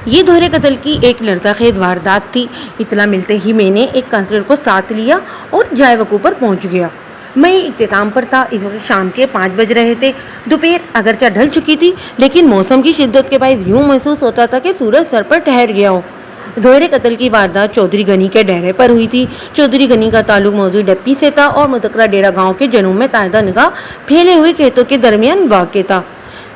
یہ دوہرے قتل کی ایک لڑزانخیز واردات تھی۔ اطلاع ملتے ہی میں نے ایک کانسٹیبل کو ساتھ لیا اور جائے وقوع پر پہنچ گیا۔ میں اختتام پر تھا۔ اس وقت شام کے 5 بج رہے تھے۔ دوپہر اگرچہ ڈھل چکی تھی لیکن موسم کی شدت کے باعث یوں محسوس ہوتا تھا کہ سورج سر پر ٹھہر گیا ہو۔ دوہرے قتل کی واردات چودھری غنی کے ڈیرے پر ہوئی تھی۔ چودھری غنی کا تعلق موضوع ڈپی سے تھا اور مذکورہ ڈیرہ گاؤں کے جنوب میں تازہ نگاہ پھیلے ہوئے کھیتوں کے درمیان واقع تھا۔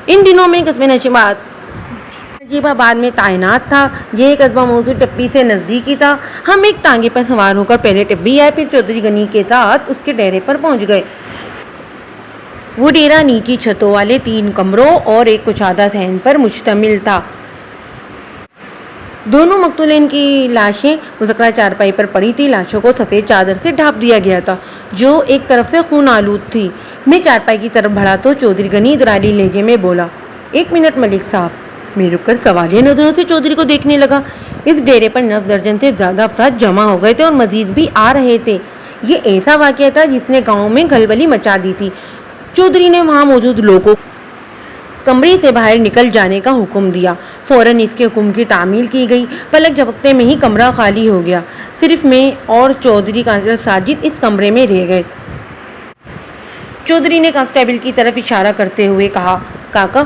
ان دنوں میں قصبے نجیب آباد میں تعینات تھا۔ یہ قصبہ موضوع ٹپی سے نزدیکی تھا۔ ہم ایک ٹانگے پر سوار ہو کر پہلے ٹپی آئے، پھر چودھری غنی کے ساتھ اس کے ڈیرے پر پہنچ گئے۔ وہ ڈیرہ نیچی چھتوں والے 3 کمروں اور ایک کشادہ صحن پر مشتمل تھا۔ دونوں مقتولین کی لاشیں مذکورہ چارپائی پر پڑی تھیں۔ لاشوں کو سفید چادر سے ڈھانپ دیا گیا تھا جو ایک طرف سے خون آلود تھی۔ میں چارپائی کی طرف بڑھا تو چودھری غنی ادرالی لہجے میں بولا، "ایک منٹ ملک صاحب۔" میں رک کر سوالیہ نظروں سے چودھری کو دیکھنے لگا۔ اس ڈیرے پر 9 درجن سے زیادہ افراد جمع ہو گئے تھے اور مزید بھی آ رہے تھے۔ یہ ایسا واقعہ تھا جس نے گاؤں میں کھلبلی مچا دی تھی۔ چودھری نے وہاں موجود لوگوں کو کمرے سے باہر نکل جانے کا حکم دیا۔ فوراً اس کے حکم کی تعمیل کی گئی۔ پلک جھپکتے میں ہی کمرہ خالی ہو گیا۔ صرف میں اور چودھری کانسٹیبل ساجد اس کمرے میں رہ گئے۔ چودھری نے کانسٹیبل کی طرف اشارہ کرتے ہوئے کہا، "کاکا،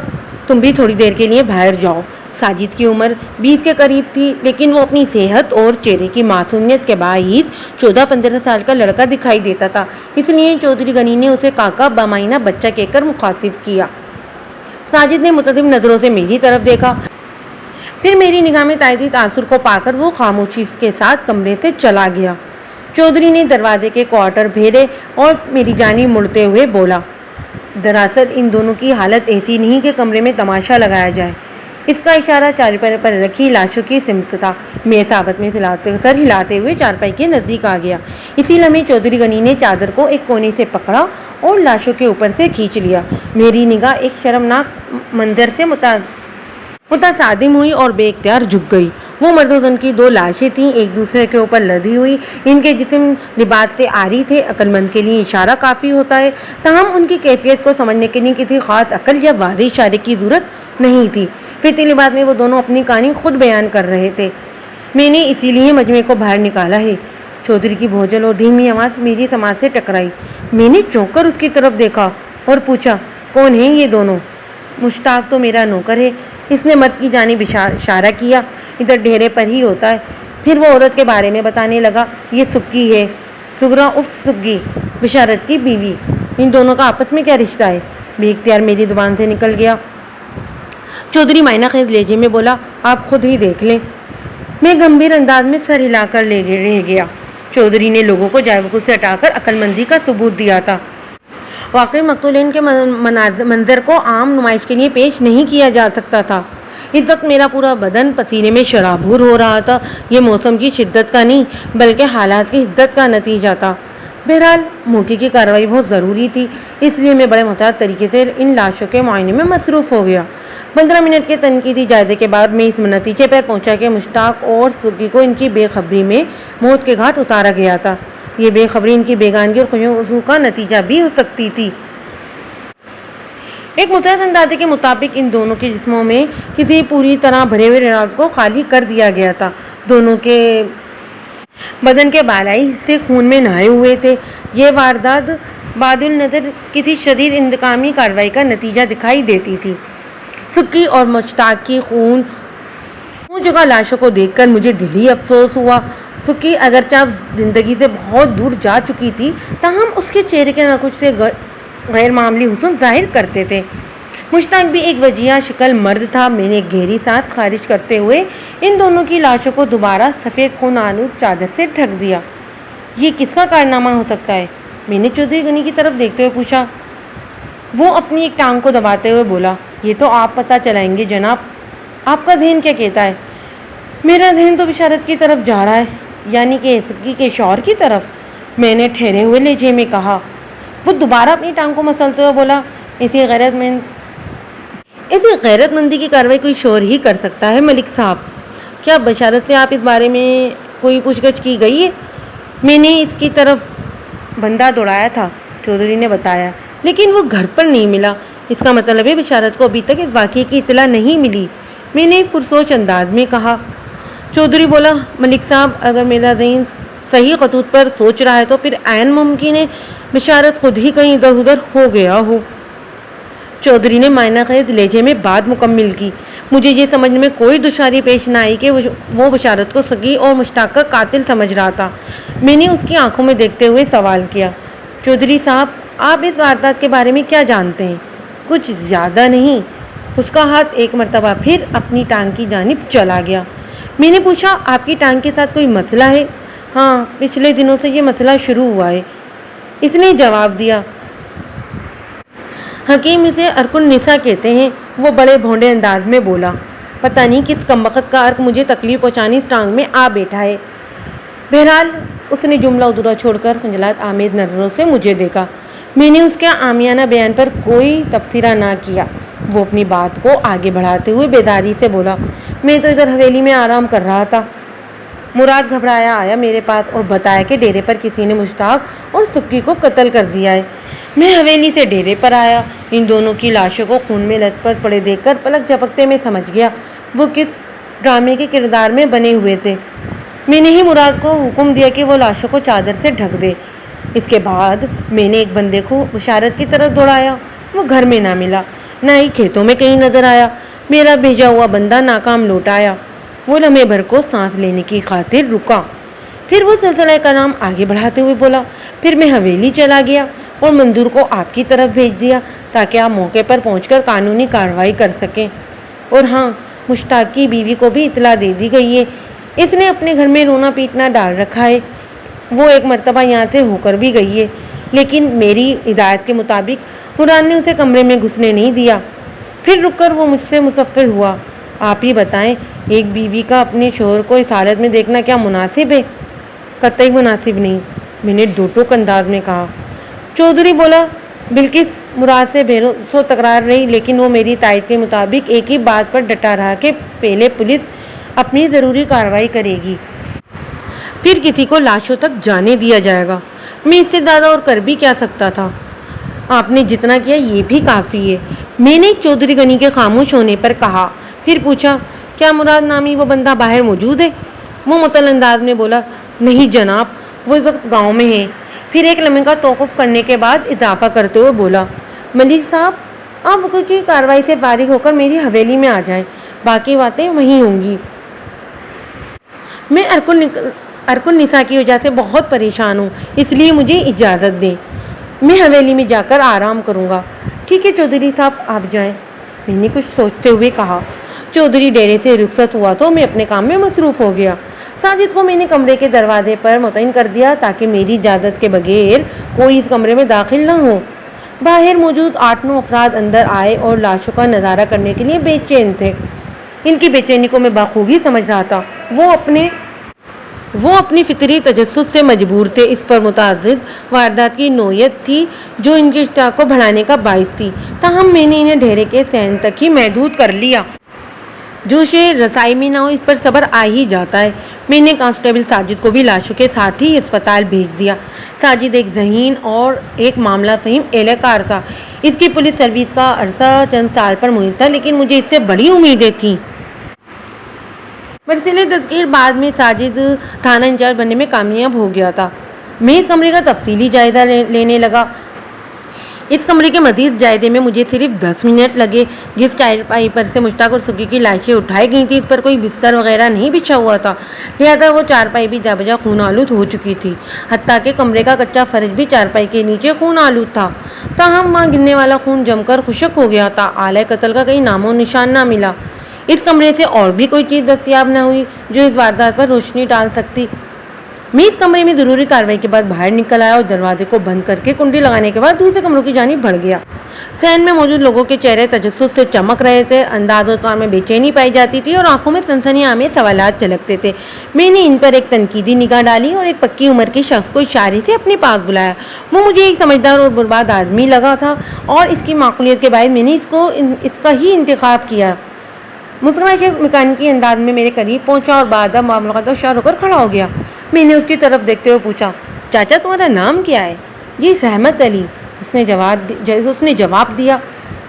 تم بھی تھوڑی دیر کے لیے باہر جاؤ۔" ساجد کی عمر 20 کے قریب تھی لیکن وہ اپنی صحت اور چہرے کی معصومیت کے باعث 14-15 سال کا لڑکا دکھائی دیتا تھا۔ اس لیے چودھری غنی نے اسے کاکا بمعنی بچہ کہہ کر مخاطب کیا۔ ساجد نے متعجب نظروں سے میری طرف دیکھا، پھر میری نگاہ میں تائیدی تاثر کو پا کر وہ خاموشی کے ساتھ کمرے سے چلا گیا۔ چودھری نے دروازے کے کوارٹر پھیرے اور میری جانب مڑتے ہوئے بولا، "دراصل ان دونوں کی حالت ایسی نہیں کہ کمرے میں تماشا لگایا جائے۔" اس کا اشارہ چارپائی پر رکھی لاشوں کی سمت تھا۔ میں ثابت میں سر ہلاتے ہوئے چارپائی کے نزدیک آ گیا۔ اسی لمحے چودھری غنی نے چادر کو ایک کونے سے پکڑا اور لاشوں کے اوپر سے کھینچ لیا۔ میری نگاہ ایک شرمناک منظر سے متصادم ہوئی اور بے اختیار جھک گئی۔ وہ مرد و زن کی 2 لاشیں تھیں، ایک دوسرے کے اوپر لدی ہوئی۔ ان کے جسم لباس سے عاری تھے۔ عقل مند کے لیے اشارہ کافی ہوتا ہے، تاہم ان کی کیفیت کو سمجھنے کے لیے کسی خاص عقل یا واضح اشارے کی ضرورت نہیں تھی۔ فطری لباس میں وہ دونوں اپنی کہانی خود بیان کر رہے تھے۔ میں نے اسی لیے مجمع کو باہر نکالا ہے۔ چودھری کی بھوجل اور دھیمی آواز میری سماعت سے ٹکرائی۔ میں نے چونک کر اس کی طرف دیکھا اور پوچھا، "کون ہیں یہ دونوں؟" "مشتاق تو میرا نوکر ہے۔" اس نے مرد کی جانب اشارہ کیا، "ادھر ڈھیرے پر ہی ہوتا ہے۔" پھر وہ عورت کے بارے میں بتانے لگا، "یہ سگی ہے، سگرا عرف سگی، بشارت کی بیوی۔ ان دونوں کا آپس میں کیا رشتہ ہے؟" بے اختیار میری زبان سے نکل گیا۔ چودھری معنی خیز لہجے میں بولا، "آپ خود ہی دیکھ لیں۔" میں گمبھیر انداز میں سر ہلا کر رہ گیا۔ چودھری نے لوگوں کو جائے وقوع سے ہٹا کر عقل مندی کا ثبوت دیا تھا۔ واقعی مقتولین کے منظر کو عام نمائش کے لیے پیش نہیں کیا جا سکتا تھا۔ اس وقت میرا پورا بدن پسینے میں شرابور ہو رہا تھا۔ یہ موسم کی شدت کا نہیں بلکہ حالات کی حدت کا نتیجہ تھا۔ بہرحال موقع کی کارروائی بہت ضروری تھی، اس لیے میں بڑے محتاط طریقے سے ان لاشوں کے معائنے میں مصروف ہو گیا۔ 15 منٹ کے تنقیدی جائزے کے بعد میں اس نتیجے پر پہنچا کہ مشتاق اور سگی کو ان کی بے خبری میں موت کے گھاٹ اتارا گیا تھا۔ یہ بے خبری ان کی بیگانگی اور خشوع کا نتیجہ بھی ہو سکتی تھی۔ ایک متحد اندازے کے مطابق ان دونوں کے جسموں میں کسی پوری طرح بھرے ہوئے ریاض کو خالی کر دیا گیا تھا۔ دونوں کے بدن کے بالائی حصے خون میں نہائے ہوئے تھے۔ یہ واردات بعد النظر کسی شدید انتقامی کارروائی کا نتیجہ دکھائی دیتی تھی۔ سگی اور مشتاق کی خون چکا لاشوں کو دیکھ کر مجھے دلی افسوس ہوا۔ سگی اگرچہ زندگی سے بہت دور جا چکی تھی تاہم اس کے چہرے کے نقوش سے غیر معمولی حسن ظاہر کرتے تھے۔ مشتاق بھی ایک وجیہہ شکل مرد تھا۔ میں نے گہری سانس خارج کرتے ہوئے ان دونوں کی لاشوں کو دوبارہ سفید خون آلود چادر سے ڈھک دیا۔ یہ کس کا کارنامہ ہو سکتا ہے؟ میں نے چودھری غنی کی طرف دیکھتے ہوئے پوچھا۔ وہ اپنی ایک ٹانگ کو دباتے ہوئے بولا، "یہ تو آپ پتہ چلائیں گے جناب۔ آپ کا ذہن کیا کہتا ہے؟" "میرا ذہن تو بشارت کی طرف جا رہا ہے، یعنی کہ سگی کے شوہر کی طرف۔" میں نے ٹھہرے ہوئے لہجے میں کہا۔ وہ دوبارہ اپنی ٹانگ کو مسلتے ہوئے بولا، ایسی غیرت مندی کی کارروائی کوئی شوہر ہی کر سکتا ہے ملک صاحب۔ کیا بشارت سے آپ اس بارے میں کوئی پوچھ گچھ کی گئی ہے؟ میں نے اس کی طرف بندہ دوڑایا تھا، چودھری نے بتایا، لیکن وہ گھر پر نہیں ملا۔ اس کا مطلب ہے بشارت کو ابھی تک اس واقعے کی اطلاع نہیں ملی۔ میں نے پرسوچ انداز میں کہا۔ چودھری بولا، ملک صاحب اگر میرا ذہن صحیح خطوط پر سوچ رہا ہے تو پھر عین ممکن ہے بشارت خود ہی کہیں ادھر ادھر ہو گیا ہو۔ چودھری نے معنی خیز لہجے میں بات مکمل کی۔ مجھے یہ سمجھنے میں کوئی دشواری پیش نہ آئی کہ وہ بشارت کو سگی اور مشتاق کا قاتل سمجھ رہا تھا۔ میں نے اس کی آنکھوں میں دیکھتے ہوئے سوال کیا، چودھری صاحب آپ اس واردات کے بارے میں کیا جانتے ہیں؟ کچھ زیادہ نہیں۔ اس کا ہاتھ ایک مرتبہ پھر اپنی ٹانگ کی جانب چلا گیا۔ میں نے پوچھا، آپ کی ٹانگ کے ساتھ کوئی مسئلہ ہے؟ ہاں، پچھلے دنوں سے یہ مسئلہ شروع ہوا ہے، اس نے جواب دیا۔ حکیم اسے ارک النساء کہتے ہیں، وہ بڑے بھونڈے انداز میں بولا۔ پتہ نہیں کس کمبخت کا ارک مجھے تکلیف پہنچانی اس ٹانگ میں آ بیٹھا ہے۔ بہرحال اس نے جملہ ادھورا چھوڑ کر خجالت آمیز نظروں سے مجھے دیکھا۔ میں نے اس کے عامیانہ بیان پر کوئی تبصرہ نہ کیا۔ وہ اپنی بات کو آگے بڑھاتے ہوئے بیداری سے بولا، میں تو ادھر حویلی میں آرام کر رہا تھا، مراد گھبرایا آیا میرے پاس اور بتایا کہ ڈیرے پر کسی نے مشتاق اور سکی کو قتل کر دیا ہے۔ میں حویلی سے ڈیرے پر آیا، ان دونوں کی لاشوں کو خون میں لت پت پڑے دیکھ کر پلک جھپکتے میں سمجھ گیا وہ کس ڈرامے کے کردار میں بنے ہوئے تھے۔ میں نے ہی مراد کو حکم دیا کہ وہ لاشوں کو چادر سے ڈھک دے۔ اس کے بعد میں نے ایک بندے کو بشارت کی طرف دوڑایا، وہ گھر میں نہ ملا، نہ ہی کھیتوں میں کہیں نظر آیا۔ میرا بھیجا ہوا بندہ ناکام لوٹ آیا۔ وہ لمحے بھر کو سانس لینے کی خاطر رکا، پھر وہ سلسلہ کلام آگے بڑھاتے ہوئے بولا، پھر میں حویلی چلا گیا اور منظور کو آپ کی طرف بھیج دیا تاکہ آپ موقع پر پہنچ کر قانونی کارروائی کر سکیں۔ اور ہاں، مشتاق کی بیوی کو بھی اطلاع دے دی گئی ہے، اس نے اپنے گھر میں رونا پیٹنا ڈال رکھا ہے۔ وہ ایک مرتبہ یہاں سے ہو کر بھی گئی ہے، لیکن میری ہدایت کے مطابق مراد نے اسے کمرے میں گھسنے نہیں دیا۔ پھر رک کر وہ مجھ سے مصفر ہوا، آپ ہی بتائیں، ایک بیوی کا اپنے شوہر کو اس حالت میں دیکھنا کیا مناسب ہے؟ قطعی مناسب نہیں، میں نے دو ٹوک انداز میں کہا۔ چودھری بولا، بلکہ مراد سے بھیسو تکرار رہی، لیکن وہ میری تائید کے مطابق ایک ہی بات پر ڈٹا رہا کہ پہلے پولیس اپنی ضروری کارروائی کرے گی، پھر کسی کو لاشوں تک جانے دیا جائے گا۔ میں اس سے زیادہ اور کر بھی کیا سکتا تھا؟ آپ نے جتنا کیا یہ بھی کافی ہے، میں نے چودھری غنی کے خاموش ہونے پر کہا۔ پھر پوچھا، کیا مراد نامی وہ بندہ باہر موجود ہے؟ وہ معطل انداز میں بولا، نہیں جناب، وہ اس وقت گاؤں میں ہے۔ پھر ایک لمحے کا توقف کرنے کے بعد اضافہ کرتے ہوئے بولا، ملک صاحب آپ حقوقی کارروائی سے فارغ ہو کر میری حویلی میں آ جائیں، باقی باتیں وہیں ہوں گی۔ میں ارک النساء کی وجہ سے بہت پریشان ہوں، اس لیے مجھے اجازت دیں، میں حویلی میں جا کر آرام کروں گا۔ ٹھیک ہے چودھری صاحب، آپ جائیں، میں نے کچھ سوچتے ہوئے کہا۔ چودھری ڈیرے سے رخصت ہوا تو میں اپنے کام میں مصروف ہو گیا۔ ساجد کو میں نے کمرے کے دروازے پر مطمئن کر دیا تاکہ میری اجازت کے بغیر کوئی اس کمرے میں داخل نہ ہو۔ باہر موجود 8-9 افراد اندر آئے اور لاشوں کا نظارہ کرنے کے لیے بے چین تھے۔ ان کی بے چینی کو میں بخوبی سمجھ رہا تھا۔ وہ اپنی فطری تجسس سے مجبور تھے، اس پر متعدد واردات کی نوعیت تھی جو ان کے اشتعاق کو بڑھانے کا باعث تھی، تاہم میں نے انہیں ڈھیرے کے صحن تک ہی محدود کر لیا۔ جو شے رسائی میں نہ ہو اس پر صبر آ ہی جاتا ہے۔ میں نے کانسٹیبل ساجد کو بھی لاشوں کے ساتھ ہی اسپتال بھیج دیا۔ ساجد ایک ذہین اور ایک معاملہ فہم اہلکار تھا۔ اس کی پولیس سروس کا عرصہ چند سال پر محیط تھا، لیکن مجھے اس سے بڑی امیدیں تھیں۔ برسلِ تذکیر بعد میں ساجد تھانہ انچارج بننے میں کامیاب ہو گیا تھا۔ میں اس کمرے کا تفصیلی جائزہ لینے لگا۔ اس کمرے کے مزید جائزے میں مجھے صرف 10 منٹ لگے۔ جس چارپائی پر سے مشتاق اور سکی کی لاشیں اٹھائی گئی تھیں اس پر کوئی بستر وغیرہ نہیں بچھا ہوا تھا، لہذا وہ چارپائی بھی جا بجا خون آلود ہو چکی تھی، حتیٰ کہ کمرے کا کچا فرش بھی چارپائی کے نیچے خون آلود تھا۔ تاہم وہاں گرنے والا خون جم کر خشک ہو گیا تھا، آلۂ قتل کا کہیں نام و نشان نہ ملا۔ اس کمرے سے اور بھی کوئی چیز دستیاب نہ ہوئی جو اس واردات پر روشنی ڈال سکتی۔ میں اس کمرے میں ضروری کارروائی کے بعد باہر نکل آیا اور دروازے کو بند کر کے کنڈی لگانے کے بعد دوسرے کمروں کی جانب بڑھ گیا۔ صحن میں موجود لوگوں کے چہرے تجسس سے چمک رہے تھے، انداز و طور میں بے چینی پائی جاتی تھی اور آنکھوں میں سنسنی آمیز سوالات جھلکتے تھے۔ میں نے ان پر ایک تنقیدی نگاہ ڈالی اور ایک پکی عمر کے شخص کو اشارے سے اپنے پاس بلایا۔ وہ مجھے ایک سمجھدار اور برباد آدمی لگا تھا اور اس کی معقولیت کے باعث میں نے اس کا ہی انتخاب کیا۔ مسلمان شخص میکانیکی انداز میں میرے قریب پہنچا اور بعد معاملات ہوشیار ہو کر کھڑا ہو گیا۔ میں نے اس کی طرف دیکھتے ہوئے پوچھا، چاچا تمہارا نام کیا ہے؟ جی رحمت علی، اس نے جواب دیا۔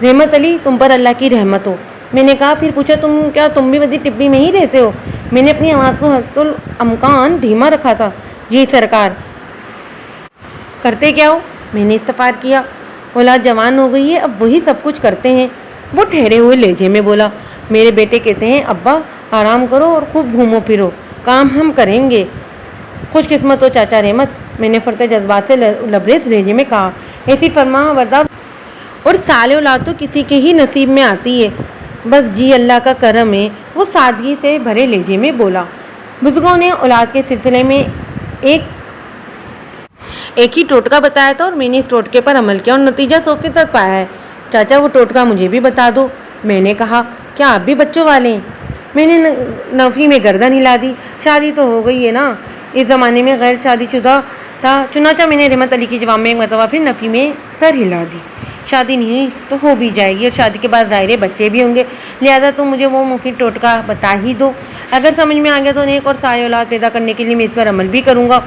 رحمت علی، تم پر اللہ کی رحمت ہو، میں نے کہا، پھر پوچھا کیا تم بھی وزیر ٹبی میں ہی رہتے ہو؟ میں نے اپنی آواز کو حد الامکان دھیما رکھا تھا۔ جی سرکار۔ کرتے کیا ہو؟ میں نے استفسار کیا۔ اولاد جوان ہو گئی ہے، اب وہی سب کچھ کرتے ہیں، وہ ٹھہرے ہوئے لہجے میں بولا۔ میرے بیٹے کہتے ہیں ابا آرام کرو اور خوب گھومو پھرو، کام ہم کریں گے۔ خوش قسمت ہو چاچا رحمت، میں نے فرتے جذبات سے لبریز لہجے میں کہا۔ ایسی فرما بردار اور صالح اولاد تو کسی کے ہی نصیب میں آتی ہے، بس جی اللہ کا کرم ہے، وہ سادگی سے بھرے لہجے میں بولا۔ بزرگوں نے اولاد کے سلسلے میں ایک ہی ٹوٹکا بتایا تھا اور میں نے اس ٹوٹکے پر عمل کیا اور نتیجہ 100% پایا ہے۔ چاچا وہ ٹوٹکا مجھے بھی بتا دو، میں نے کہا۔ کیا آپ بھی بچوں والے ہیں؟ میں نے نفی میں گردن ہلا دی۔ شادی تو ہو گئی ہے نا، اس زمانے میں غیر شادی شدہ تھا، چنانچہ میں نے رحمت علی کے جواب میں ایک مرتبہ پھر نفی میں سر ہلا دی۔ شادی نہیں تو ہو بھی جائے گی اور شادی کے بعد ظاہر بچے بھی ہوں گے، لہٰذا تم مجھے وہ مفید ٹوٹکا بتا ہی دو، اگر سمجھ میں آ گیا تو نیک اور صالح اولاد پیدا کرنے کے لیے میں اس پر عمل بھی کروں گا۔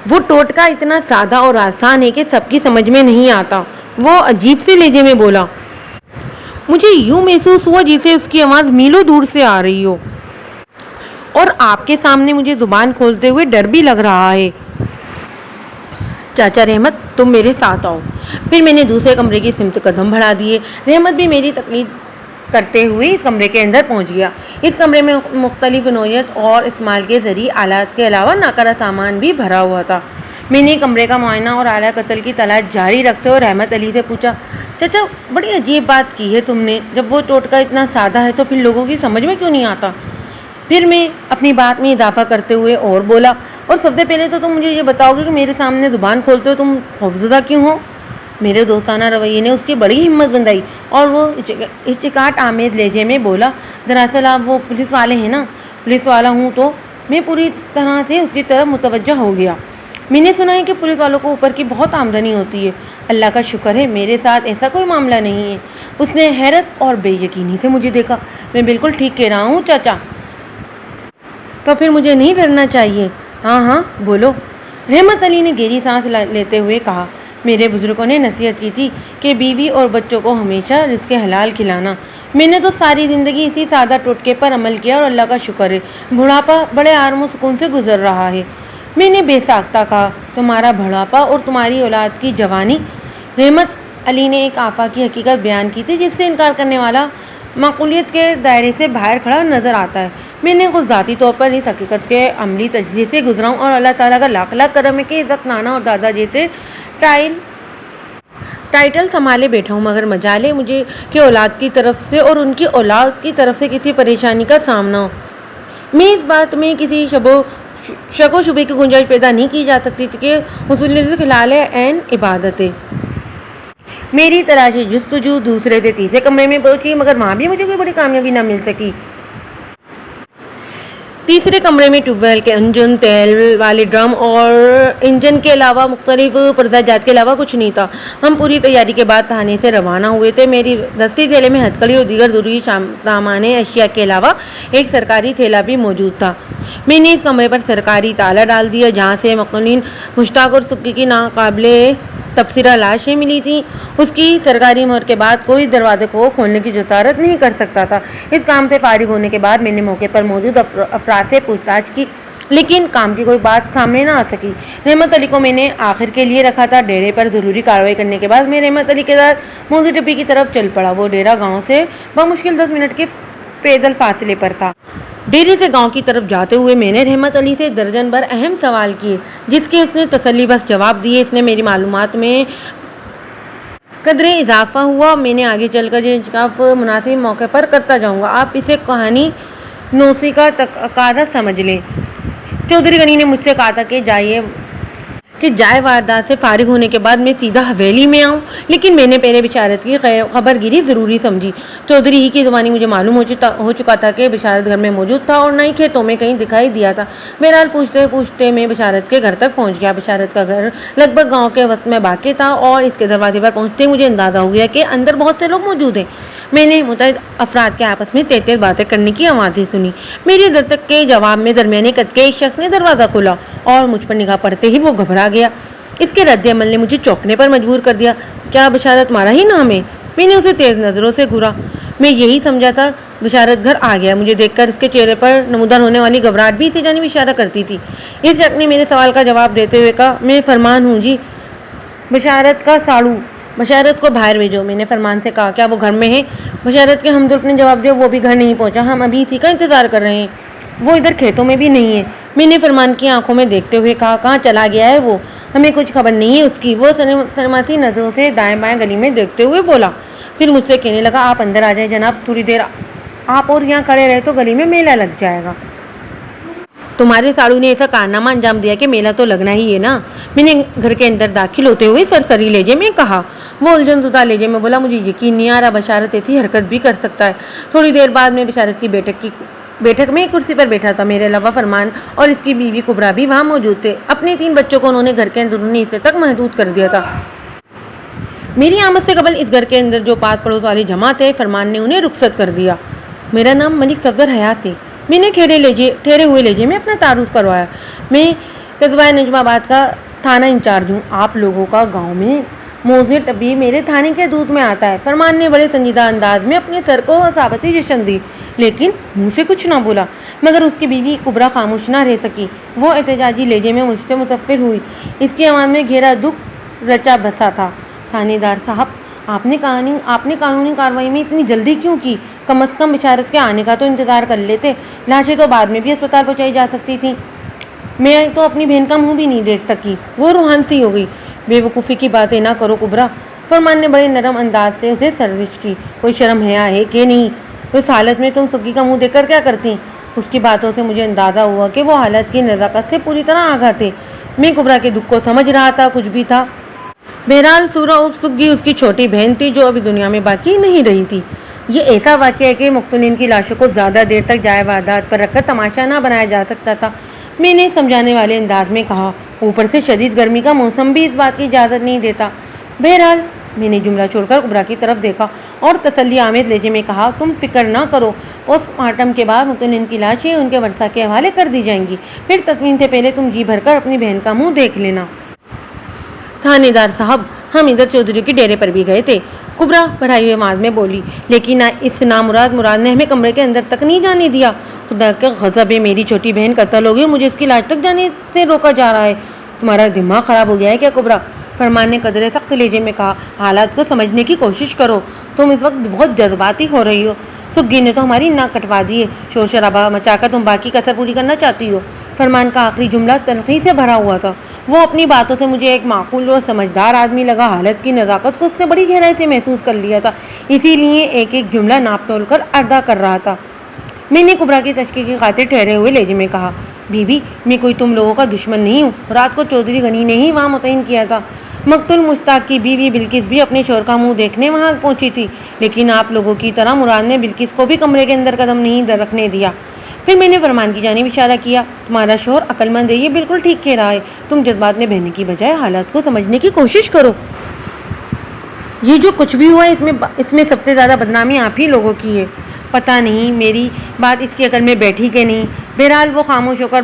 وہ ٹوٹکا اتنا سادہ اور آسان ہے کہ سب کی سمجھ میں نہیں آتا، وہ عجیب سے لہجے میں بولا۔ مجھے یوں محسوس ہوا جیسے اس کی آواز میلوں دور سے آ رہی ہو، اور آپ کے سامنے مجھے زبان کھولتے ہوئے ڈر بھی لگ رہا ہے۔ چاچا رحمت تم میرے ساتھ آؤ۔ پھر میں نے دوسرے کمرے کی سمت قدم بڑھا دیے۔ رحمت بھی میری تقلید کرتے ہوئے اس کمرے کے اندر پہنچ گیا۔ اس کمرے میں مختلف نوعیت اور استعمال کے ذریعے آلات کے علاوہ ناکارہ سامان بھی بھرا ہوا تھا۔ میں نے کمرے کا معائنہ اور اعلیٰ قتل کی تلاش جاری رکھتے ہوئے رحمت علی سے پوچھا، چاچا بڑی عجیب بات کی ہے تم نے، جب وہ ٹوٹکا اتنا سادہ ہے تو پھر لوگوں کی سمجھ میں کیوں نہیں آتا؟ پھر میں اپنی بات میں اضافہ کرتے ہوئے اور بولا، اور سب سے پہلے تو تم مجھے یہ بتاؤ گے کہ میرے سامنے زبان کھولتے ہو تم خوفزدہ کیوں ہو؟ میرے دوستانہ رویے نے اس کی بڑی ہمت بندھائی اور وہ اچکاہٹ آمیز لہجے میں بولا، دراصل آپ وہ پولیس والے ہیں نا؟ پولیس والا ہوں تو میں پوری طرح سے اس کی طرف متوجہ ہو گیا۔ میں نے سنا ہے کہ پولیس والوں کو اوپر کی بہت آمدنی ہوتی ہے۔ اللہ کا شکر ہے میرے ساتھ ایسا کوئی معاملہ نہیں ہے۔ اس نے حیرت اور بے یقینی سے مجھے دیکھا۔ میں بالکل ٹھیک کہہ رہا ہوں چاچا؟ تو پھر مجھے نہیں ڈرنا چاہیے؟ ہاں ہاں بولو، رحمت علی نے گہری سانس لیتے ہوئے کہا۔ میرے بزرگوں نے نصیحت کی تھی کہ بیوی اور بچوں کو ہمیشہ رزق حلال کھلانا۔ میں نے تو ساری زندگی اسی سادہ ٹوٹکے پر عمل کیا اور اللہ کا شکر ہے بڑھاپا بڑے آرام و سکون سے گزر رہا ہے۔ میں نے بے ساختہ کہا، تمہارا بڑھاپا اور تمہاری اولاد کی جوانی؟ رحمت علی نے ایک آفاقی حقیقت بیان کی تھی جس سے انکار کرنے والا معقولیت کے دائرے سے باہر کھڑا نظر آتا ہے۔ میں نے خود ذاتی طور پر اس حقیقت کے عملی تجزیے سے گزرا ہوں اور اللہ تعالیٰ کا لاکھ لاکھ کرم ہے کہ عزت نانا اور دادا جیسے ٹائٹل سنبھالے بیٹھا ہوں، مگر مجال ہے مجھے کہ اولاد کی طرف سے اور ان کی اولاد کی طرف سے کسی پریشانی کا سامنا ہو۔ میں اس بات میں کسی شک و شبے کی گنجائش پیدا نہیں کی جا سکتی کہ حصول رزق حلال عین عبادت ہے۔ میری تلاش جستجو دوسرے سے تیسرے کمرے میں پہنچی، مگر وہاں بھی مجھے کوئی بڑی کامیابی نہ مل سکی۔ تیسرے کمرے میں ٹیوب ویل کے انجن، تیل والے ڈرم اور انجن کے علاوہ مختلف پردہ جات کے علاوہ کچھ نہیں تھا۔ ہم پوری تیاری کے بعد تھانے سے روانہ ہوئے تھے۔ میری دستی تھیلے میں ہتھکڑی اور دیگر ضروری سامان اشیاء کے علاوہ ایک سرکاری تھیلا بھی موجود تھا۔ میں نے اس کمرے پر سرکاری تالا ڈال دیا جہاں سے مقتولین مشتاق اور سکی کی ناقابل تبصرہ لاشیں ملی تھیں۔ اس کی سرکاری مہر کے بعد کوئی دروازے کو کھولنے کی جسارت نہیں کر سکتا تھا۔ اس کام سے فارغ ہونے کے بعد میں نے موقع پر موجود افراد سے پوچھ تاچھ کی، لیکن کام کی کوئی بات سامنے نہ آ سکی۔ رحمت علی کو میں نے آخر کے لیے رکھا تھا۔ ڈیرے پر ضروری کارروائی کرنے کے بعد میں رحمت علی کے ساتھ موزی ٹپی کی طرف چل پڑا۔ وہ ڈیرا گاؤں سے بمشکل 10 منٹ کے پیدل فاصلے پر تھا۔ ڈیرے سے گاؤں کی طرف جاتے ہوئے میں نے رحمت علی سے درجن بھر اہم سوال کیے جس کے اس نے تسلی بخش جواب دیے۔ اس نے میری معلومات میں قدرے اضافہ ہوا۔ میں نے آگے چل کر یہ انکشاف مناسب موقع پر کرتا جاؤں گا، آپ اسے کہانی نویسی کا تقاضا سمجھ لیں۔ چودھری غنی نے مجھ سے کہا تھا کہ جائے واردات سے فارغ ہونے کے بعد میں سیدھا حویلی میں آؤں، لیکن میں نے پہلے بشارت کی خبر گیری ضروری سمجھی۔ چودھری ہی کی زبانی مجھے معلوم ہو چکا تھا کہ بشارت گھر میں موجود تھا اور نہ ہی کھیتوں میں کہیں دکھائی دیا تھا۔ بہرحال پوچھتے پوچھتے میں بشارت کے گھر تک پہنچ گیا۔ بشارت کا گھر لگ بھگ گاؤں کے وسط میں واقع تھا اور اس کے دروازے پر پہنچتے مجھے اندازہ ہو گیا کہ اندر بہت سے لوگ موجود ہیں۔ میں نے متعدد افراد کے آپس میں تیز تیز باتیں کرنے کی آوازیں سنی۔ میری دستک کے جواب میں درمیانے قد کے ایک شخص نے دروازہ کھولا اور مجھ پر نگاہ پڑتے ہی وہ گھبرا گیا۔ اس کے رد عمل نے مجھے چونکنے پر مجبور کر دیا۔ کیا بشارت تمہارا ہی نام ہے؟ میں نے اسے تیز نظروں سے گھورا۔ میں یہی سمجھا تھا بشارت گھر آ گیا۔ مجھے دیکھ کر اس کے چہرے پر نمودار ہونے والی گھبراہٹ بھی اسی جانب اشارہ کرتی تھی۔ اس شخص نے میرے سوال کا جواب دیتے ہوئے کہا، میں فرمان ہوں جی، بشارت کا ساڑو، بشارت کو باہر بھیجو۔ میں نے فرمان سے کہا، کیا وہ گھر میں ہے؟ بشارت کے ہمدرد نے جواب دیا، وہ بھی گھر نہیں پہنچا، ہم ابھی اسی کا انتظار کر رہے ہیں، وہ ادھر کھیتوں میں بھی نہیں ہے۔ میں نے فرمان کی آنکھوں میں دیکھتے ہوئے کہا، کہاں چلا گیا ہے وہ؟ ہمیں کچھ خبر نہیں ہے اس کی۔ وہ سرمسی نظروں سے دائیں بائیں گلی میں دیکھتے ہوئے بولا، پھر مجھ سے کہنے لگا، آپ اندر آ جائیں جناب، تھوڑی دیر آپ اور یہاں کھڑے رہے تو گلی میں میلہ لگ جائے گا۔ تمہارے ساڑو نے ایسا کارنامہ انجام دیا کہ میلہ تو لگنا ہی ہے نا؟ میں نے گھر کے اندر داخل ہوتے ہوئے سرسری لہجے میں کہا۔ وہ الجھن زدہ لہجے میں بولا، مجھے یقین نہیں آ رہا بشارت ایسی حرکت بھی کر سکتا ہے۔ تھوڑی دیر بعد میں بشارت کی بیٹھک میں کرسی پر بیٹھا تھا۔ میرے علاوہ فرمان اور اس کی بیوی کبرا بھی وہاں موجود تھے۔ اپنے 3 بچوں کو انہوں نے گھر کے اندرونی حصے تک محدود کر دیا تھا۔ میری آمد سے قبل اس گھر کے اندر جو پاس پڑوس والے جمع تھے، فرمان نے انہیں رخصت کر دیا۔ میرا نام ملک صفدر حیات ہے۔ میں نے ٹھہرے ہوئے لہجے میں اپنا تعارف کروایا۔ میں قصبہ نجم آباد کا تھانہ انچارج ہوں۔ آپ لوگوں کا گاؤں میں موزر طبیب میرے تھانے کے دودھ میں آتا ہے۔ فرمان نے بڑے سنجیدہ انداز میں اپنے سر کو ثابتی جشن دی، لیکن منہ سے کچھ نہ بولا۔ مگر اس کی بیوی کبرا خاموش نہ رہ سکی۔ وہ احتجاجی لہجے میں مجھ سے متفر ہوئی۔ اس کی آواز میں گہرا دکھ رچا بسا تھا۔ تھانے دار صاحب، آپ نے قانونی کارروائی میں اتنی جلدی کیوں کی؟ کم از کم بشارت کے آنے کا تو انتظار کر لیتے۔ لاشیں تو بعد میں بھی اسپتال پہنچائی جا سکتی تھیں۔ میں تو اپنی بہن کا منہ بھی نہیں دیکھ سکی۔ وہ روحان سی ہو گئی۔ بے وقوفی کی باتیں نہ کرو کبرا، فرمان نے بڑے نرم انداز سے اسے سرزش کی۔ کوئی شرم حیا ہے کہ نہیں؟ اس حالت میں تم سگی کا منہ دیکھ کر کیا کرتی؟ اس کی باتوں سے مجھے اندازہ ہوا کہ وہ حالت کی نزاکت سے پوری طرح آگاہ تھے۔ میں کبرا کے دکھ کو سمجھ رہا تھا، کچھ بھی تھا۔ بہرحال سورہ سگی اس کی چھوٹی بہن تھی جو ابھی دنیا میں باقی نہیں رہی تھی۔ یہ ایسا واقعہ ہے کہ مقتولین کی لاشوں کو زیادہ دیر تک جائے واردات پر رکھ کر تماشا نہ بنایا جا سکتا تھا، میں نے سمجھانے والے انداز میں کہا۔ اوپر سے شدید گرمی کا موسم بھی اس بات کی اجازت نہیں دیتا۔ بہرحال میں نے جملہ چھوڑ کر کبرا کی طرف دیکھا اور تسلی آمیز لہجے میں کہا، تم فکر نہ کرو، پوسٹ مارٹم کے بعد مقتولین کی لاشیں ان کے ورثاء کے حوالے کر دی جائیں گی، پھر تدفین سے پہلے تم جی بھر کر اپنی بہن کا منہ دیکھ لینا۔ تھانے دار صاحب، ہم ادھر چودھری کے ڈیرے پر بھی گئے تھے، کبرا بھرائی ہوئے آواز میں بولی، لیکن اس نامراد مراد نے ہمیں کمرے کے اندر تک نہیں جانے دیا۔ خدا کا غضب ہے، میری چھوٹی بہن قتل ہو گئی، مجھے اس کی لاش تک جانے سے روکا جا رہا ہے۔ تمہارا دماغ خراب ہو گیا ہے کیا کبرا؟ فرمان نے قدرے سخت لہجے میں کہا، حالات کو سمجھنے کی کوشش کرو، تم اس وقت بہت جذباتی ہو رہی ہو۔ سگی نے تو ہماری ناک کٹوا دی ہے، شور شرابہ مچا کر تم باقی کسر پوری کرنا چاہتی ہو۔ فرمان کا آخری جملہ تلخی سے بھرا ہوا تھا۔ وہ اپنی باتوں سے مجھے ایک معقول اور سمجھدار آدمی لگا۔ حالت کی نزاکت کو اس نے بڑی گہرائی سے محسوس کر لیا تھا، اسی لیے ایک ایک جملہ ناپ تول کر ادا کر رہا تھا۔ میں نے کبرا کی تشکیل کی خاطر ٹھہرے ہوئے لہجے میں کہا، بی بی، میں کوئی تم لوگوں کا دشمن نہیں ہوں۔ رات کو چودھری غنی نے ہی وہاں متعین کیا تھا۔ مقتول مشتاق کی بیوی بلکس بھی اپنے شوہر کا منہ دیکھنے وہاں پہنچی تھی، لیکن آپ لوگوں کی طرح مراد نے بلکس کو بھی کمرے کے اندر قدم نہیں رکھنے دیا۔ پھر میں نے فرمان کی جانب اشارہ کیا، تمہارا شوہر عقل مند ہے، یہ بالکل ٹھیک کہہ رہا ہے، تم جذبات میں بہنے کی بجائے حالات کو سمجھنے کی کوشش کرو۔ یہ جو کچھ بھی ہوا اس میں سب سے زیادہ بدنامی آپ ہی لوگوں کی ہے۔ پتہ نہیں میری بات اس کی عقل میں بیٹھی کہ نہیں۔ بہرحال وہ خاموش ہو کر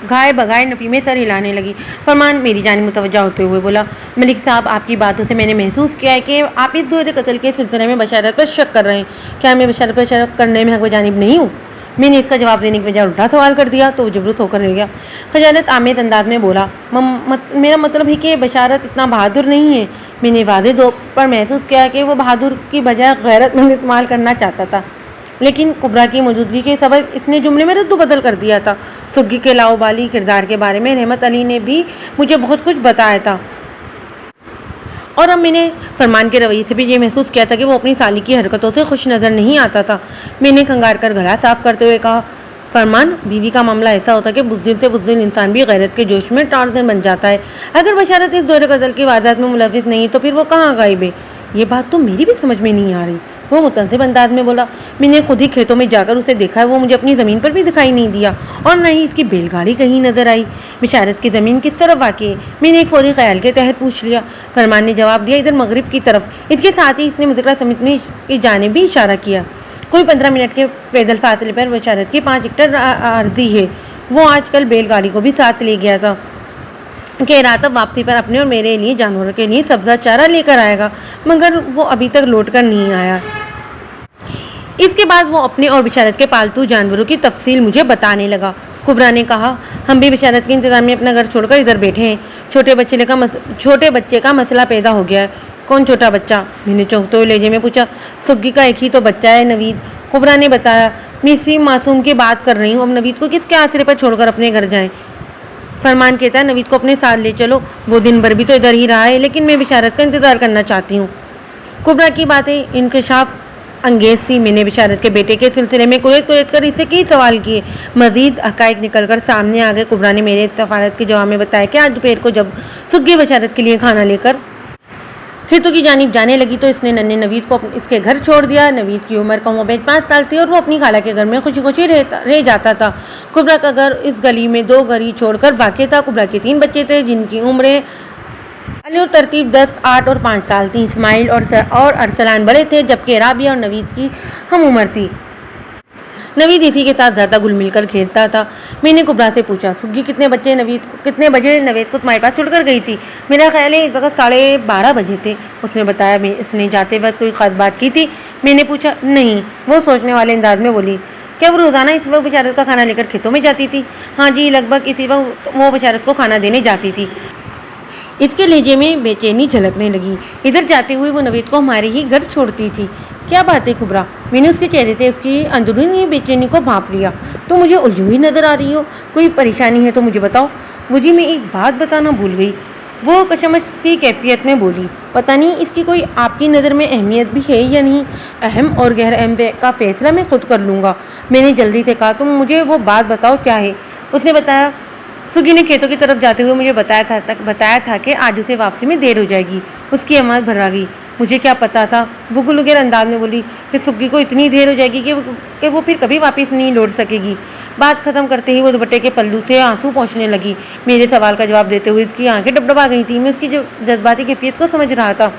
گائے بگائے نفی میں سر ہلانے لگی۔ فرمان میری جانب متوجہ ہوتے ہوئے بولا، ملک صاحب، آپ کی باتوں سے میں نے محسوس کیا ہے کہ آپ اس دوہرے قتل کے سلسلے میں بشارت پر شک کر رہے ہیں۔ کیا میں بشارت پر شک کرنے میں حق بجانب نہیں ہوں؟ میں نے اس کا جواب دینے کی بجائے الٹا سوال کر دیا تو وہ جبروس ہو کر رہ گیا۔ خجالت آمیز انداز میں بولا، میرا مطلب ہے کہ بشارت اتنا بہادر نہیں ہے۔ میں نے واضح طور پر محسوس کیا کہ وہ بہادر کی بجائے غیرت مند استعمال کرنا چاہتا تھا، لیکن کبرا کی موجودگی کے سبب اس نے جملے میں رد و بدل کر دیا تھا۔ سگی کے لاؤبالی کردار کے بارے میں رحمت علی نے بھی مجھے بہت کچھ بتایا تھا، اور اب میں نے فرمان کے رویے سے بھی یہ محسوس کیا تھا کہ وہ اپنی سالی کی حرکتوں سے خوش نظر نہیں آتا تھا۔ میں نے کھنگار کر گلا صاف کرتے ہوئے کہا، فرمان، بیوی کا معاملہ ایسا ہوتا ہے کہ بزدل سے بزدل انسان بھی غیرت کے جوش میں ٹارزن بن جاتا ہے۔ اگر بشارت اس دور قتل کی واردات میں ملوث نہیں تو پھر وہ کہاں غائب ہے؟ یہ بات تو میری بھی سمجھ میں نہیں آ رہی، وہ متنصب انداز میں بولا۔ میں نے خود ہی کھیتوں میں جا کر اسے دیکھا ہے، وہ مجھے اپنی زمین پر بھی دکھائی نہیں دیا، اور نہ ہی اس کی بیل گاڑی کہیں نظر آئی۔ بشارت کی زمین کس طرف واقع ہے؟ میں نے ایک فوری خیال کے تحت پوچھ لیا۔ فرمان نے جواب دیا، ادھر مغرب کی طرف۔ اس کے ساتھ ہی اس نے مذکرہ سمیٹنے کی جانب بھی اشارہ کیا۔ کوئی 15 منٹ کے پیدل فاصلے پر بشارت کی 5 ہیکٹر عرضی ہے، وہ آج کل بیل گاڑی کو بھی ساتھ لے گیا تھا۔ کہہ رہا تھا واپسی پر اپنے اور میرے لیے جانوروں کے لیے سبزہ چارہ لے کر آئے گا، مگر وہ ابھی تک لوٹ کر نہیں آیا۔ اس کے بعد وہ اپنے اور بشارت کے پالتو جانوروں کی تفصیل مجھے بتانے لگا۔ کبرا نے کہا، ہم بھی بشارت کے انتظار میں اپنا گھر چھوڑ کر ادھر بیٹھے ہیں۔ چھوٹے بچے کا مسئلہ پیدا ہو گیا ہے۔ کون چھوٹا بچہ؟ میں نے چونکتے ہوئے لہجے میں پوچھا۔ سگی کا ایک ہی تو بچہ ہے، نوید، کبرا نے بتایا۔ میں اسی معصوم کی بات کر رہی ہوں۔ اب نوید کو کس کے آسرے پر چھوڑ کر اپنے گھر جائیں؟ فرمان کہتا ہے نوید کو اپنے ساتھ لے چلو، وہ دن بھر بھی تو ادھر ہی رہا ہے، لیکن میں بشارت کا انتظار کرنا چاہتی ہوں۔ کبرا کی باتیں انکشاف انگیز تھی۔ میں نے بشارت کے بیٹے کے سلسلے میں کویت کر اس سے کئی سوال کیے۔ مزید حقائق نکل کر سامنے آ گئے۔ کبرا نے میرے سوالات کے جواب میں بتایا کہ آج دوپہر کو جب سگی بشارت کے لیے کھانا لے کر کھیتوں کی جانب جانے لگی تو اس نے ننھے نوید کو اس کے گھر چھوڑ دیا۔ نوید کی عمر کم و بیش 5 سال تھی اور وہ اپنی خالہ کے گھر میں خوشی خوشی رہ جاتا تھا۔ کبرا کا گھر اس گلی میں 2 گھر چھوڑ کر واقع تھا۔ کبرا کے 3 بچے تھے جن کی عمریں علی اور ترتیب 10، 8 اور 5 سال تھیں۔ اسماعیل اور ارسلان بڑے تھے، جبکہ رابعہ اور نوید کی ہم عمر تھی۔ نوید اسی کے ساتھ زیادہ گل مل کر کھیلتا تھا۔ میں نے کبرا سے پوچھا، سگی کتنے بجے نوید کو تمہارے پاس چھوڑ کر گئی تھی؟ میرا خیال ہے اس وقت 12:30 بجے تھے۔ اس نے بتایا۔ اس نے جاتے وقت کوئی خاص بات کی تھی؟ میں نے پوچھا۔ نہیں، وہ سوچنے والے انداز میں بولی۔ کیا وہ روزانہ اس وقت بشارت کا کھانا لے کر کھیتوں میں جاتی تھی؟ ہاں جی، لگ بھگ اسی وقت وہ بشارت کو کھانا دینے جاتی تھی۔ اس کے لہجے میں بے چینی جھلکنے لگی۔ ادھر جاتے ہوئے وہ نوید کو ہمارے ہی گھر چھوڑتی تھی؟ کیا بات ہے کبرا؟ میں نے اس کے چہرے سے اس کی اندرونی بے چینی کو بھانپ لیا۔ تو مجھے الجھی ہوئی نظر آ رہی ہو، کوئی پریشانی ہے تو مجھے بتاؤ۔ مجھے میں ایک بات بتانا بھول گئی، وہ کشمکش سی کیفیت میں بولی۔ پتہ نہیں اس کی کوئی آپ کی نظر میں اہمیت بھی ہے یا نہیں؟ اہم اور غیر اہم کا فیصلہ میں خود کر لوں گا۔ میں نے جلدی سے کہا، تم مجھے وہ بات بتاؤ کیا ہے؟ اس نے بتایا۔ سگی نے کھیتوں کی طرف جاتے ہوئے مجھے بتایا تھا کہ آج اسے واپسی میں دیر ہو جائے گی۔ اس کی آواز بھرا گئی۔ مجھے کیا پتا تھا، وہ گلوگر انداز میں بولی، کہ سگی کو اتنی دیر ہو جائے گی کہ وہ پھر کبھی واپس نہیں لوٹ سکے گی۔ بات ختم کرتے ہی وہ دوپٹے کے پلو سے آنسو پہنچنے لگی۔ میرے سوال کا جواب دیتے ہوئے اس کی آنکھیں ڈبڈبا گئی تھیں۔ میں اس کی جذباتی کیفیت کو سمجھ رہا تھا۔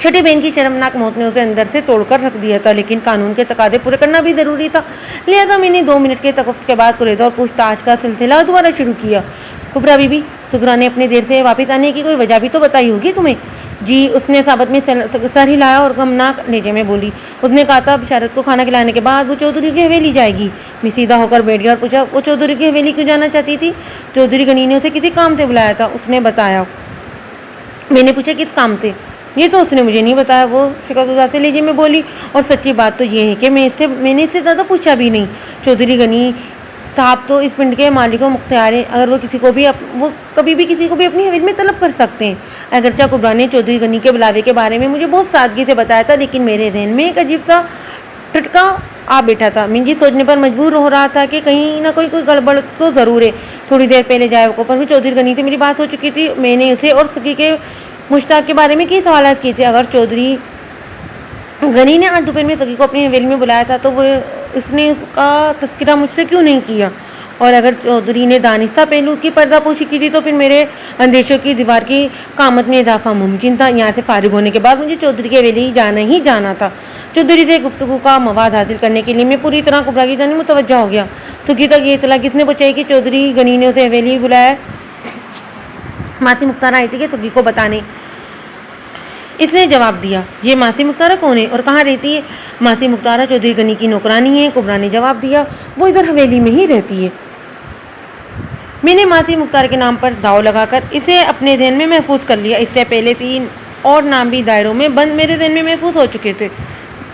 چھوٹی بہن کی شرمناک موت نے اسے اندر سے توڑ کر رکھ دیا تھا، لیکن قانون کے تقاضے پورے کرنا بھی ضروری تھا، لہذا میں نے 2 منٹ کے توقف کے بعد قریدہ اور پوچھ تاچھ کا سلسلہ دوبارہ شروع کیا۔ کبرا بی بی، سگرا نے اپنے دیر سے واپس آنے کی کوئی وجہ بھی تو بتائی ہوگی تمہیں؟ جی، اس نے ثابت میں سر ہلایا اور غمناک لہجے میں بولی۔ اس نے کہا تھا بشارت کو کھانا کھلانے کے بعد وہ چودھری کی حویلی جائے گی۔ میں سیدھا ہو کر بیٹھ گیا اور پوچھا، وہ چودھری کی حویلی کیوں جانا چاہتی تھی؟ چودھری غنی نے اسے کسی کام سے بلایا تھا، اس نے بتایا۔ میں نے پوچھا، کس کام سے؟ یہ تو اس نے مجھے نہیں بتایا، وہ شکست سے لہجے میں بولی۔ اور سچی بات تو یہ ہے کہ میں نے اس سے زیادہ پوچھا بھی نہیں۔ چودھری غنی صاحب تو اس پنڈ کے مالک و مختار ہیں، اگر وہ کبھی بھی کسی کو بھی اپنی حویلی میں طلب کر سکتے ہیں۔ اگرچہ کبرا نے چودھری غنی کے بلاوے کے بارے میں مجھے بہت سادگی سے بتایا تھا، لیکن میرے ذہن میں ایک عجیب سا ٹھٹکا آ بیٹھا تھا۔ میں یہ سوچنے پر مجبور ہو رہا تھا کہ کہیں نہ کوئی گڑبڑ تو ضرور ہے۔ تھوڑی دیر پہلے جائے وقت پر بھی چودھری غنی سے میری بات ہو چکی تھی۔ میں نے اسے اور سگی کے مشتاق کے بارے میں کئی سوالات کیے تھے۔ اگر چودھری غنی نے آج دوپہر میں سگی کو اپنی حویلی میں بلایا تھا تو اس نے اس کا تذکرہ مجھ سے کیوں نہیں کیا؟ اور اگر چودھری نے دانستہ پہلو کی پردہ پوشی کی تھی تو پھر میرے اندیشوں کی دیوار کی قامت میں اضافہ ممکن تھا۔ یہاں سے فارغ ہونے کے بعد مجھے چودھری کی حویلی ہی جانا تھا۔ چودھری سے گفتگو کا مواد حاصل کرنے کے لیے میں پوری طرح کبرا کی جانب متوجہ ہو گیا۔ سگی تک یہ اطلاع کس نے پہنچائی کہ چودھری غنی نے اسے حویلی بلایا؟ ماسی مختار آئی تھی کہ سگی کو بتانے۔ اس نے جواب دیا۔ یہ ماسی مختارہ کون ہے اور کہاں رہتی ہے؟ ماسی مختارہ چودھری غنی کی نوکرانی ہے، کبرا نے جواب دیا۔ وہ ادھر حویلی میں ہی رہتی ہے۔ میں نے ماسی مختار کے نام پر داؤ لگا کر اسے اپنے ذہن میں محفوظ کر لیا۔ اس سے پہلے 3 اور نام بھی دائروں میں بند میرے ذہن میں محفوظ ہو چکے تھے،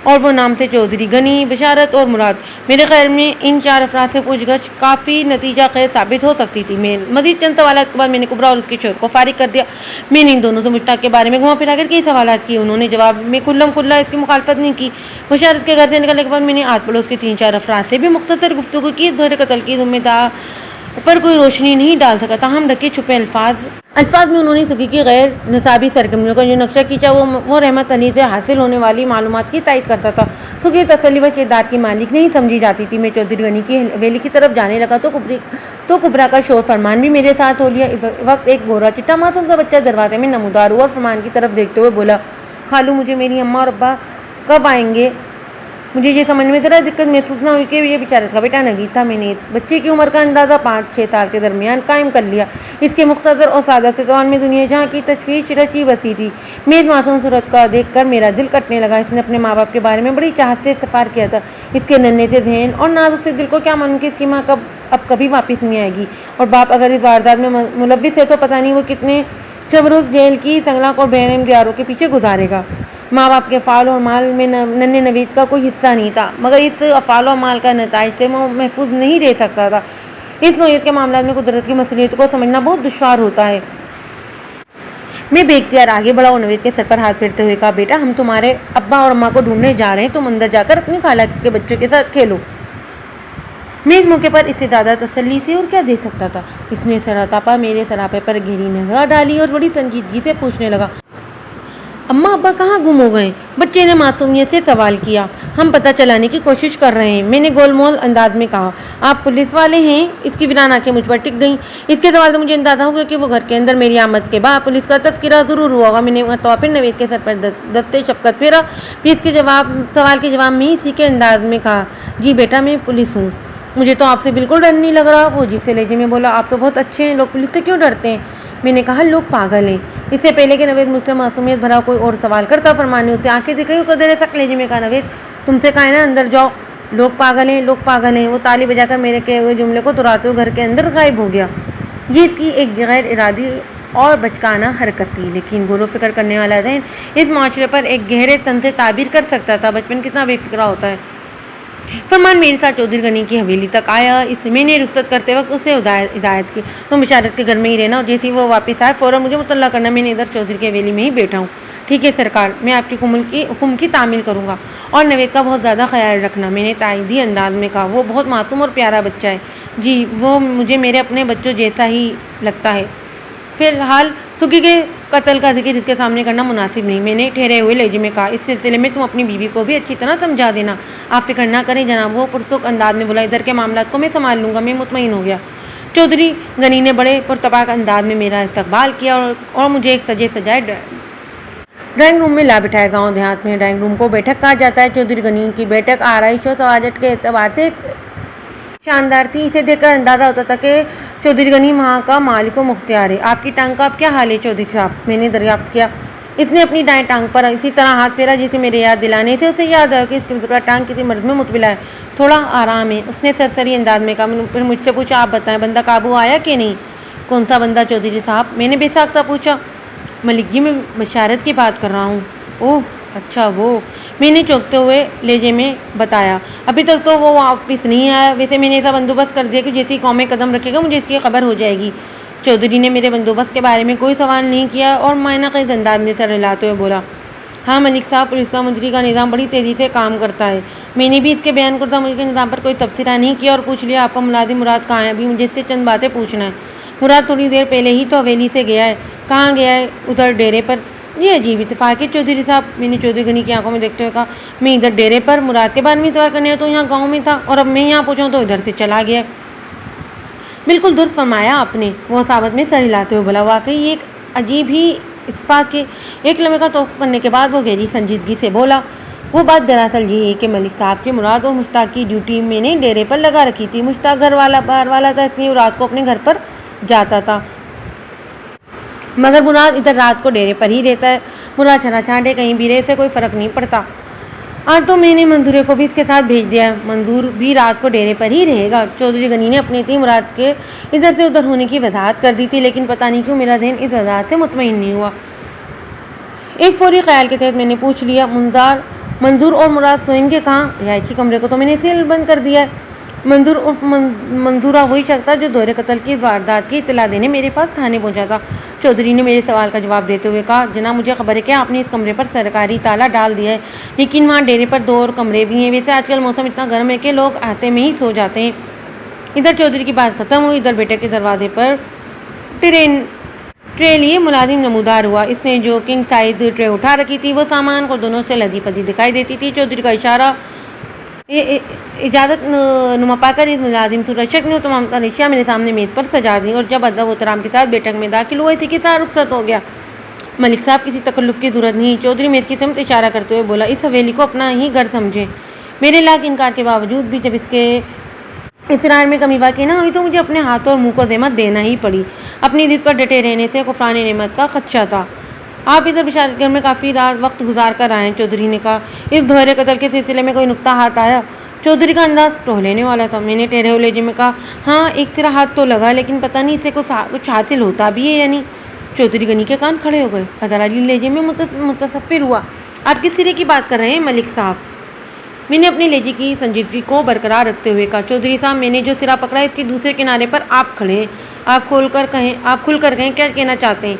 اور وہ نام تھے چودھری غنی، بشارت اور مراد۔ میرے خیال میں ان 4 افراد سے پوچھ گچھ کافی نتیجہ خیز ثابت ہو سکتی تھی۔ مزید چند سوالات کے بعد میں نے کبرا اور اس کے شوہر کو فارغ کر دیا۔ میں نے ان دونوں سے مشتاق کے بارے میں گھما پھرا کر کئی سوالات کیے۔ انہوں نے جواب میں کھلم کھلا اس کی مخالفت نہیں کی۔ بشارت کے گھر سے نکلنے کے بعد میں نے آس پڑوس کے 3-4 افراد سے بھی مختصر گفتگو کی۔ اس دوہرے قتل کی ذمہ دار پر کوئی روشنی نہیں ڈال سکا، تاہم ڈھکے چھپے الفاظ میں انہوں نے سگی کی غیر نصابی سرگرمیوں کا جو نقشہ کھینچا وہ رحمت علی سے حاصل ہونے والی معلومات کی تائید کرتا تھا۔ سگی تسلی بخش اقدار کی مالک نہیں سمجھی جاتی تھی۔ میں چودھری غنی کی حویلی کی طرف جانے لگا تو کبرا کا شوہر فرمان بھی میرے ساتھ ہو لیا۔ اس وقت ایک گورا چٹا معصوم سا بچہ دروازے میں نمودار ہوا اور فرمان کی طرف دیکھتے ہوئے بولا، خالو، مجھے میری اماں اور ابا کب آئیں گے؟ مجھے یہ سمجھ میں ذرا دقت محسوس نہ ہوئی کہ یہ بشارت کا بیٹا نوید تھا۔ میں نے اس بچے کی عمر کا اندازہ 5-6 سال کے درمیان قائم کر لیا۔ اس کے مختصر اور سادہ سے زبان میں دنیا جہاں کی تشویش رچی بسی تھی۔ میری معصوم صورت کا دیکھ کر میرا دل کٹنے لگا۔ اس نے اپنے ماں باپ کے بارے میں بڑی چاہت سے استفسار کیا تھا۔ اس کے ننھے سے ذہن اور نازک سے دل کو کیا معلوم کہ اس کی ماں اب کبھی واپس نہیں آئے گی، اور باپ اگر اس واردات میں ملوث ہے تو پتہ نہیں وہ کتنے چبروز جیل کی سنگلاخ اور بے رحم دیواروں کے پیچھے گزارے گا۔ ماں باپ کے افعال اور مال میں ننھے نوید کا کوئی حصہ نہیں تھا، مگر اس افعال و مال کا نتائج سے وہ محفوظ نہیں رہ سکتا تھا۔ اس نوعیت کے معاملات میں قدرت کی مصلحت کو سمجھنا بہت دشوار ہوتا ہے۔ میں بے اختیار آگے بڑھا اور نوید کے سر پر ہاتھ پھیرتے ہوئے کہا، بیٹا ہم تمہارے ابا اور اماں کو ڈھونڈنے جا رہے ہیں، تم اندر جا کر اپنی خالہ کے بچوں کے ساتھ کھیلو۔ میں اس موقع پر اس سے زیادہ تسلی سے اور کیا دے سکتا تھا۔ اس نے سراپا میرے سراپے پر گہری نگاہ ڈالی اور بڑی سنجیدگی سے پوچھنے لگا، اماں ابا کہاں گم ہو گئے؟ بچے نے معصومیت سے سوال کیا۔ ہم پتہ چلانے کی کوشش کر رہے ہیں، میں نے گول مول انداز میں کہا۔ آپ پولیس والے ہیں؟ اس کی ویران آنکھیں مجھ پر ٹک گئیں۔ اس کے سوال سے مجھے اندازہ ہو گیا کہ وہ گھر کے اندر میری آمد کے بعد پولیس کا تذکرہ ضرور ہوا ہوگا۔ میں نے پھر نوید کے سر پر دستے شفقت پھیرا، پھر اس کے سوال کے جواب میں اسی کے انداز میں کہا، جی بیٹا میں پولیس ہوں۔ مجھے تو آپ سے بالکل ڈر نہیں لگ رہا۔ وہ عجیب سے لہجے میں بولا، آپ تو بہت اچھے ہیں، لوگ پولیس سے کیوں ڈرتے ہیں؟ میں نے کہا، لوگ پاگل ہیں۔ اس سے پہلے کہ نوید مجھ سے معصومیت بھرا کوئی اور سوال کرتا، فرمان نے اسے آنکھیں دکھائی اور قدرے سخت لہجے میں کہا، نوید تم سے کہا ہے نا اندر جاؤ، لوگ پاگل ہیں، لوگ پاگل ہیں۔ وہ تالی بجا کر میرے کہے ہوئے جملے کو دہراتے ہوئے گھر کے اندر غائب ہو گیا۔ یہ اس کی ایک غیر ارادی اور بچکانہ حرکت تھی، لیکن غور و فکر کرنے والا ذہن اس معاشرے پر ایک گہرے تن سے تعبیر کر سکتا تھا۔ بچپن کتنا بے فکرہ ہوتا ہے۔ فرمان میرے ساتھ چودھری غنی کی حویلی تک آیا۔ میں نے رخصت کرتے وقت اسے ہدایت کی، تم بشارت کے گھر میں ہی رہنا، اور جیسے ہی وہ واپس آئے فوراً مجھے مطلع کرنا۔ میں نے ادھر چودھری کی حویلی میں ہی بیٹھا ہوں۔ ٹھیک ہے سرکار، میں آپ کے حکم کی تعمیل کروں گا، اور نوید کا بہت زیادہ خیال رکھنا، میں نے تائیدی انداز میں کہا۔ وہ بہت معصوم اور پیارا بچہ ہے جی، وہ مجھے میرے اپنے بچوں جیسا ہی لگتا ہے۔ فی الحال سکی کے قتل کا ذکر اس کے سامنے کرنا مناسب نہیں، میں نے ٹھہرے ہوئے لہجے میں کہا۔ اس سلسلے میں تم اپنی بیوی کو بھی اچھی طرح سمجھا دینا، آپ فکر نہ کریں جناب۔ وہ پرسکون انداز میں بولا، ادھر کے معاملات کو میں سنبھال لوں گا۔ میں مطمئن ہو گیا۔ چودھری غنی نے بڑے پرتپاک انداز میں میرا استقبال کیا اور مجھے ایک سجے سجائے ڈرائنگ روم میں لا بٹھایا۔ گاؤں دیہات میں ڈرائنگ روم کو بیٹھک کہا جاتا ہے۔ چودھری غنی کی بیٹھک آرائش اور سجاوٹ کے اعتبار سے شاندار تھی۔ اسے دیکھ کر اندازہ ہوتا تھا کہ چودھری غنی وہاں کا مالک و مختار ہے۔ آپ کی ٹانگ کا اب کیا حال ہے چودھری صاحب؟ میں نے دریافت کیا۔ اس نے اپنی دائیں ٹانگ پر اسی طرح ہاتھ پھیرا جسے میرے یاد دلانے سے اسے یاد آیا کہ اس کی بزرگہ ٹانگ کسی مرض میں مبتلا ہے، تھوڑا آرام ہے۔ اس نے سرسری انداز میں کہا۔ پھر مجھ سے پوچھا، آپ بتائیں بندہ قابو آیا کہ نہیں؟ کون سا بندہ چودھری صاحب؟ میں نے بے ساختہ پوچھا۔ ملک جی، میں بشارت کی بات کر رہا ہوں۔ اوہ اچھا وہ، میں نے چونکتے ہوئے لہجے میں بتایا۔ ابھی تک تو وہ واپس نہیں آیا، ویسے میں نے ایسا بندوبست کر دیا کہ جیسی قوم میں قدم رکھے گا مجھے اس کی خبر ہو جائے گی۔ چودھری نے میرے بندوبست کے بارے میں کوئی سوال نہیں کیا اور معنی خیز انداز میں سر ہلاتے ہوئے بولا، ہاں ملک صاحب، پولیس کا مجری کا نظام بڑی تیزی سے کام کرتا ہے۔ میں نے بھی اس کے بیان کردہ ملک کے نظام پر کوئی تبصرہ نہیں کیا اور پوچھ لیا، آپ کا ملازم مراد کہاں ہے؟ ابھی مجھے اس سے چند باتیں پوچھنا ہے۔ مراد تھوڑی دیر پہلے ہی تو حویلی سے گیا ہے۔ کہاں گیا ہے؟ ادھر ڈیرے پر۔ یہ عجیب اتفاق ہے چودھری صاحب، میں نے چودھری غنی کی آنکھوں میں دیکھتے ہوئے کہا، میں ادھر ڈیرے پر مراد کے بارے میں سوال کرنے تو یہاں گاؤں میں تھا، اور اب میں یہاں پہنچا تو ادھر سے چلا گیا۔ بالکل درست فرمایا آپ نے، وہ ثابت میں سر ہلاتے ہوئے بولا، واقعی یہ ایک عجیب ہی اتفاق ہے۔ ایک لمحے کا توقف کرنے کے بعد وہ گہری سنجیدگی سے بولا، وہ بات دراصل یہ ہے کہ ملک صاحب کے مراد اور مشتاق کی ڈیوٹی میں نے ڈیرے پر لگا رکھی تھی۔ مشتاق گھر والا باہر والا تھا، اس لیے وہ رات کو اپنے گھر پر جاتا تھا، مگر مراد ادھر رات کو ڈیرے پر ہی رہتا ہے۔ مراد چھنا چھانٹے کہیں بھی رہے سے کوئی فرق نہیں پڑتا۔ آج تو میں نے منظورے کو بھی اس کے ساتھ بھیج دیا ہے، منظور بھی رات کو ڈیرے پر ہی رہے گا۔ چودھری غنی نے اپنے تئیں مراد کے ادھر سے ادھر ہونے کی وضاحت کر دی تھی، لیکن پتہ نہیں کیوں میرا ذہن اس وضاحت سے مطمئن نہیں ہوا۔ ایک فوری خیال کے تحت میں نے پوچھ لیا، منظور اور مراد سوئیں گے کہاں؟ رہائشی کمرے کو تو میں نے سیل بند کر دیا ہے۔ منظور عرف منظورہ وہی شخص تھا جو دوہرے قتل کی واردات کی اطلاع دینے میرے پاس تھانے پہنچا تھا۔ چودھری نے میرے سوال کا جواب دیتے ہوئے کہا، جناب مجھے خبر ہے کہ آپ نے اس کمرے پر سرکاری تالا ڈال دیا ہے، لیکن وہاں ڈیرے پر 2 اور کمرے بھی ہیں۔ ویسے آج کل موسم اتنا گرم ہے کہ لوگ احاطے میں ہی سو جاتے ہیں۔ ادھر چودھری کی بات ختم ہوئی، ادھر بیٹے کے دروازے پر ٹرے لیے ملازم نمودار ہوا۔ اس نے جو کنگ سائز ٹرے اٹھا رکھی تھی وہ سامان کو دونوں سے لدی پدی دکھائی دیتی تھی۔ چودھری کا اشارہ اجازت نما پا کر اس ملازم صورت شکل نے تمام اشیاء میرے سامنے میز پر سجا دی اور جب ادب و احترام کے ساتھ بیٹھک میں داخل ہوئے تھے کہ سارا رخصت ہو گیا۔ ملک صاحب کسی تکلف کی ضرورت نہیں، چودھری میز کی سمت اشارہ کرتے ہوئے بولا، اس حویلی کو اپنا ہی گھر سمجھیں۔ میرے لاکھ انکار کے باوجود بھی جب اس کے اسرار میں کمی واقع نہ ہوئی تو مجھے اپنے ہاتھوں اور منہ کو ذمت دینا ہی پڑی۔ اپنی ضد پر ڈٹے رہنے سے کفران نعمت کا خدشہ تھا۔ آپ ادھر بشارت گھر میں کافی رات وقت گزار کر آئے ہیں، چودھری نے کہا۔ اس دوہرے قتل کے سلسلے میں کوئی نکتہ ہاتھ آیا؟ چودھری کا انداز ٹوہ لینے والا تھا۔ میں نے ٹھہرے ہوئے لہجے میں کہا، ہاں ایک سرا ہاتھ تو لگا، لیکن پتہ نہیں اسے کچھ حاصل ہوتا بھی ہے یا نہیں۔ چودھری غنی کے کان کھڑے ہو گئے۔ علی لہجے میں متصفر ہوا، آپ کس سرے کی بات کر رہے ہیں ملک صاحب؟ میں نے اپنے لہجے کی سنجیدگی کو برقرار رکھتے ہوئے کہا، چودھری صاحب میں نے جو سرا پکڑا ہے اس کے دوسرے کنارے پر آپ کھڑے ہیں، آپ کھل کر کہیں کیا کہنا چاہتے ہیں؟